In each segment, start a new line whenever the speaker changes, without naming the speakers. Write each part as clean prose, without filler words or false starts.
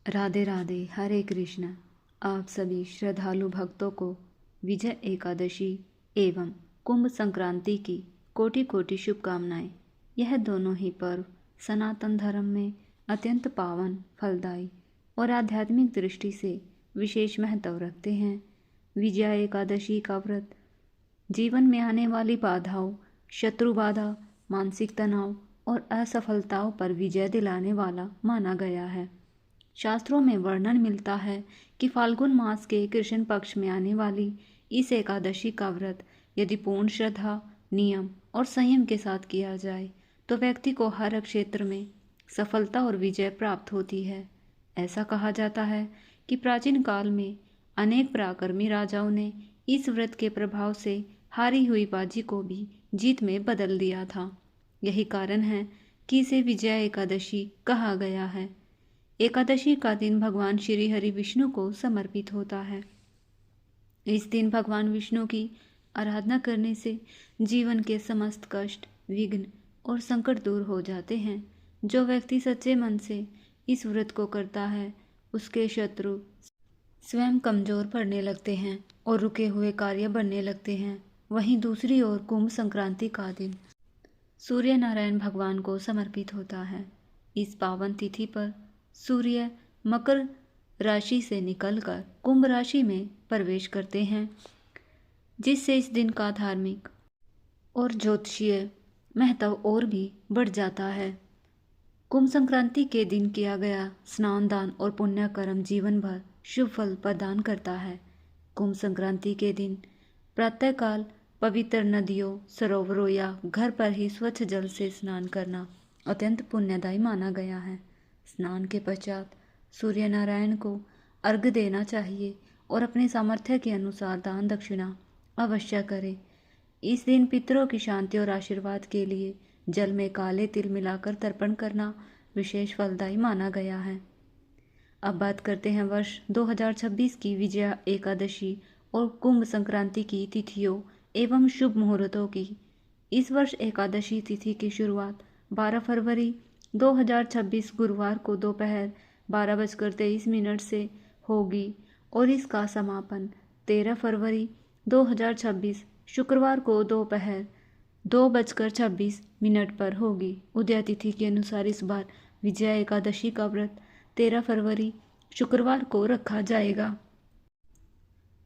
राधे राधे, हरे कृष्ण। आप सभी श्रद्धालु भक्तों को विजय एकादशी एवं कुंभ संक्रांति की कोटि कोटि शुभकामनाएं। यह दोनों ही पर्व सनातन धर्म में अत्यंत पावन, फलदायी और आध्यात्मिक दृष्टि से विशेष महत्व रखते हैं। विजय एकादशी का व्रत जीवन में आने वाली बाधाओं, शत्रु बाधा, मानसिक तनाव और असफलताओं पर विजय दिलाने वाला माना गया है। शास्त्रों में वर्णन मिलता है कि फाल्गुन मास के कृष्ण पक्ष में आने वाली इस एकादशी का व्रत यदि पूर्ण श्रद्धा, नियम और संयम के साथ किया जाए तो व्यक्ति को हर क्षेत्र में सफलता और विजय प्राप्त होती है। ऐसा कहा जाता है कि प्राचीन काल में अनेक पराक्रमी राजाओं ने इस व्रत के प्रभाव से हारी हुई बाजी को भी जीत में बदल दिया था। यही कारण है कि इसे विजया एकादशी कहा गया है। एकादशी का दिन भगवान श्री हरि विष्णु को समर्पित होता है। इस दिन भगवान विष्णु की आराधना करने से जीवन के समस्त कष्ट, विघ्न और संकट दूर हो जाते हैं। जो व्यक्ति सच्चे मन से इस व्रत को करता है, उसके शत्रु स्वयं कमजोर पड़ने लगते हैं और रुके हुए कार्य बनने लगते हैं। वहीं दूसरी ओर कुंभ संक्रांति का दिन सूर्य नारायण भगवान को समर्पित होता है। इस पावन तिथि पर सूर्य मकर राशि से निकलकर कुंभ राशि में प्रवेश करते हैं, जिससे इस दिन का धार्मिक और ज्योतिषीय महत्व और भी बढ़ जाता है। कुंभ संक्रांति के दिन किया गया स्नान, दान और पुण्य कर्म जीवन भर शुभ फल प्रदान करता है। कुंभ संक्रांति के दिन प्रातःकाल पवित्र नदियों, सरोवरों या घर पर ही स्वच्छ जल से स्नान करना अत्यंत पुण्यदायी माना गया है। स्नान के पश्चात सूर्य नारायण को अर्घ्य देना चाहिए और अपने सामर्थ्य के अनुसार दान दक्षिणा अवश्य करें। इस दिन पितरों की शांति और आशीर्वाद के लिए जल में काले तिल मिलाकर तर्पण करना विशेष फलदायी माना गया है। अब बात करते हैं वर्ष 2026 की विजया एकादशी और कुंभ संक्रांति की तिथियों एवं शुभ मुहूर्तों की। इस वर्ष एकादशी तिथि की शुरुआत 12 फरवरी 2026 गुरुवार को दोपहर 12:23 से होगी और इसका समापन 13 फरवरी 2026 शुक्रवार को दोपहर 2:26 पर होगी। उदय तिथि के अनुसार इस बार विजया एकादशी का व्रत 13 फरवरी शुक्रवार को रखा जाएगा।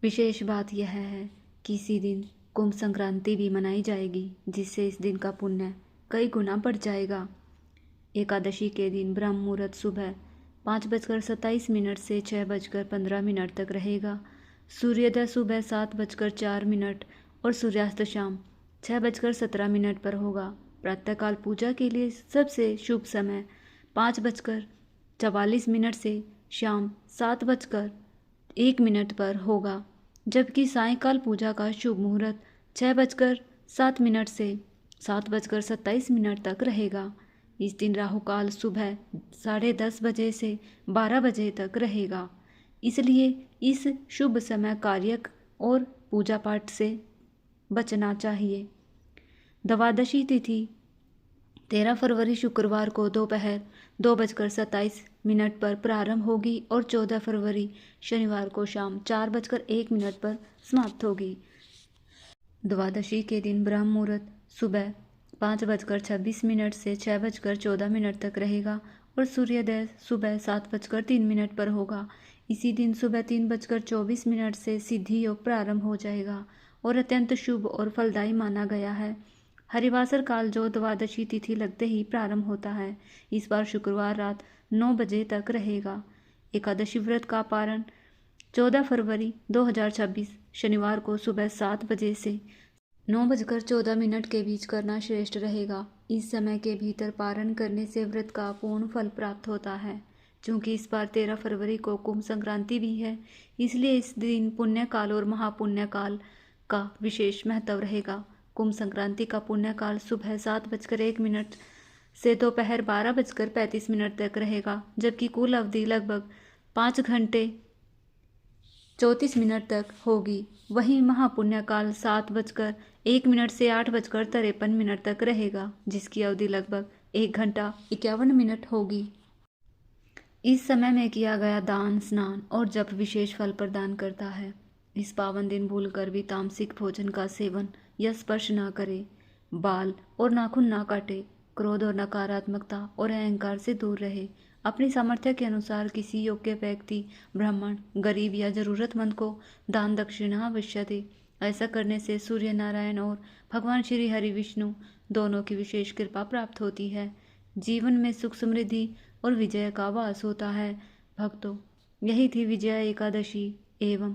विशेष बात यह है कि इसी दिन कुंभ संक्रांति भी मनाई जाएगी, जिससे इस दिन का पुण्य कई गुना बढ़ जाएगा। एकादशी के दिन ब्रह्म मुहूर्त सुबह 5:27 से 6:15 तक रहेगा। सूर्योदय सुबह 7:04 और सूर्यास्त शाम 6:17 पर होगा। प्रातःकाल पूजा के लिए सबसे शुभ समय 5:44 से शाम 7:01 पर होगा, जबकि सायंकाल पूजा का शुभ मुहूर्त 6:07 से 7:27 तक रहेगा। इस दिन राहु काल सुबह 10:30 बजे से 12 बजे तक रहेगा, इसलिए इस शुभ समय कार्य और पूजा पाठ से बचना चाहिए। द्वादशी तिथि 13 फरवरी शुक्रवार को दोपहर 2:27 पर प्रारंभ होगी और 14 फरवरी शनिवार को शाम 4:01 पर समाप्त होगी। द्वादशी के दिन ब्रह्म मुहूर्त सुबह 5:26 से 6:14 तक रहेगा और सूर्योदय सुबह 7:03 पर होगा। इसी दिन सुबह 3:24 से सिद्धि योग प्रारंभ हो जाएगा और अत्यंत शुभ और फलदायी माना गया है। हरिवासर काल जो द्वादशी तिथि लगते ही प्रारंभ होता है, इस बार शुक्रवार रात 9 बजे तक रहेगा। एकादशी व्रत का पारण 14 फरवरी 2026 शनिवार को सुबह 7 बजे से 9:14 के बीच करना श्रेष्ठ रहेगा। इस समय के भीतर पारण करने से व्रत का पूर्ण फल प्राप्त होता है। चूँकि इस बार 13 फरवरी को कुंभ संक्रांति भी है, इसलिए इस दिन पुण्य काल और महापुण्य काल का विशेष महत्व रहेगा। कुंभ संक्रांति का पुण्य काल सुबह 7:01 से दोपहर 12:35 तक रहेगा, जबकि कुल अवधि लगभग 5 घंटे 34 मिनट तक होगी। वहीं महापुण्य काल 7:01 से 8:53 तक रहेगा, जिसकी अवधि लगभग 1 घंटा 51 मिनट होगी। इस समय में किया गया दान, स्नान और जप विशेष फल प्रदान करता है। इस पावन दिन भूलकर भी तामसिक भोजन का सेवन या स्पर्श ना करे, बाल और नाखून ना काटे, क्रोध और नकारात्मकता और अहंकार से दूर रहे। अपनी सामर्थ्य के अनुसार किसी योग्य व्यक्ति, ब्राह्मण, गरीब या जरूरतमंद को दान दक्षिणा अवश्य दे। ऐसा करने से सूर्य नारायण और भगवान श्री हरि विष्णु दोनों की विशेष कृपा प्राप्त होती है। जीवन में सुख, समृद्धि और विजय का वास होता है। भक्तों, यही थी विजया एकादशी एवं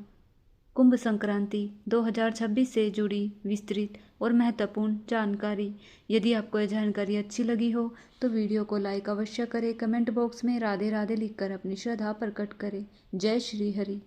कुंभ संक्रांति 2026 से जुड़ी विस्तृत और महत्वपूर्ण जानकारी। यदि आपको यह जानकारी अच्छी लगी हो तो वीडियो को लाइक अवश्य करें। कमेंट बॉक्स में राधे राधे लिखकर अपनी श्रद्धा प्रकट करें। जय श्री हरि।